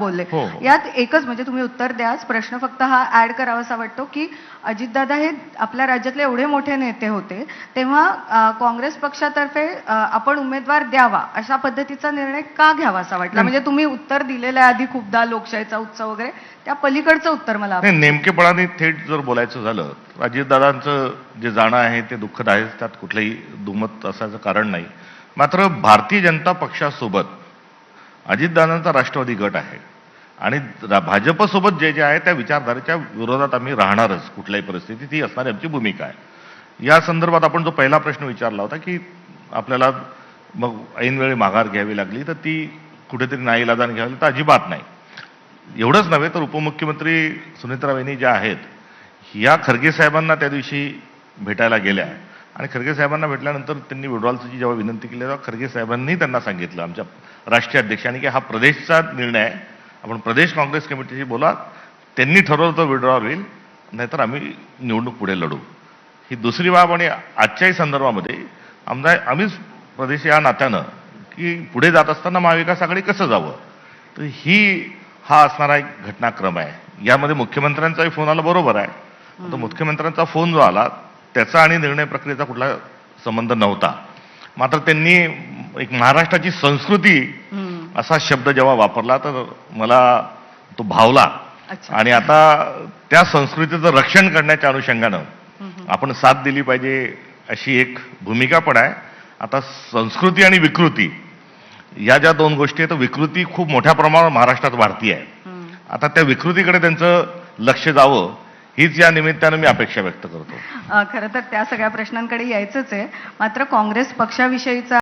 बोलले हो, हो. यात एकच म्हणजे तुम्ही उत्तर द्याच प्रश्न फक्त हा ऍड करावासा वाटतो की अजितदादा हे आपल्या राज्यातले एवढे मोठे नेते होते तेव्हा काँग्रेस पक्षातर्फे आपण उमेदवार द्यावा अशा पद्धतीचा निर्णय का घ्यावासा वाटला म्हणजे तुम्ही उत्तर दिलेलं आहे आधी खूपदा लोकशाहीचा उत्सव वगैरे त्या पलीकडचं उत्तर मला नाही, नेमकेपणाने थेट जर बोलायचं झालं तर अजितदादांचं जे जाणं आहे ते दुःखद आहे, त्यात कुठलंही दुमत असायचं कारण नाही. मात्र भारतीय जनता पक्षासोबत अजितदादांचा राष्ट्रवादी गट आहे आणि भाजपसोबत जे जे आहे त्या विचारधारेच्या विरोधात आम्ही राहणारच कुठल्याही परिस्थितीत, ही असणारी आमची भूमिका आहे. या संदर्भात आपण जो पहिला प्रश्न विचारला होता की आपल्याला मग ऐनवेळी माघार घ्यावी लागली तर ती कुठेतरी नाईलाजाने घ्यावी तर अजिबात नाही. एवढंच नव्हे तर उपमुख्यमंत्री सुनेत्रा वहिनी ज्या आहेत या खरगे साहेबांना त्या दिवशी भेटायला गेल्या आणि खरगे साहेबांना भेटल्यानंतर त्यांनी विड्रॉलची जेव्हा विनंती केली तेव्हा खरगे साहेबांनी त्यांना सांगितलं आमच्या राष्ट्रीय अध्यक्षांनी की हा प्रदेशचा निर्णय आहे, आपण प्रदेश काँग्रेस कमिटीशी बोला, त्यांनी ठरवलं तर विड्रॉल होईल, नाहीतर आम्ही निवडणूक पुढे लढू. ही दुसरी बाब. आणि आजच्याही संदर्भामध्ये आम्हीच प्रदेश या नात्यानं की पुढे जात असताना महाविकास आघाडी कसं जावं तर हा असणारा एक घटनाक्रम आहे. यामध्ये मुख्यमंत्र्यांचाही फोन आला, बरोबर आहे. तर मुख्यमंत्र्यांचा फोन जो आला त्याचा आणि निर्णय प्रक्रियेचा कुठला संबंध नव्हता. मात्र त्यांनी एक महाराष्ट्राची संस्कृती असा शब्द जेव्हा वापरला तर मला तो भावला. आणि आता त्या संस्कृतीचं रक्षण करण्याच्या अनुषंगानं आपण साथ दिली पाहिजे अशी एक भूमिका पण आहे. आता संस्कृती आणि विकृती या ज्या दोन गोष्टी आहेत, विकृती खूप मोठ्या प्रमाणावर महाराष्ट्रात वाढती आहे. आता त्या विकृतीकडे त्यांचं लक्ष जावं हीच या निमित्तानं मी अपेक्षा व्यक्त करतो. खरं तर त्या सगळ्या प्रश्नांकडे यायचंच आहे. मात्र काँग्रेस पक्षाविषयीचा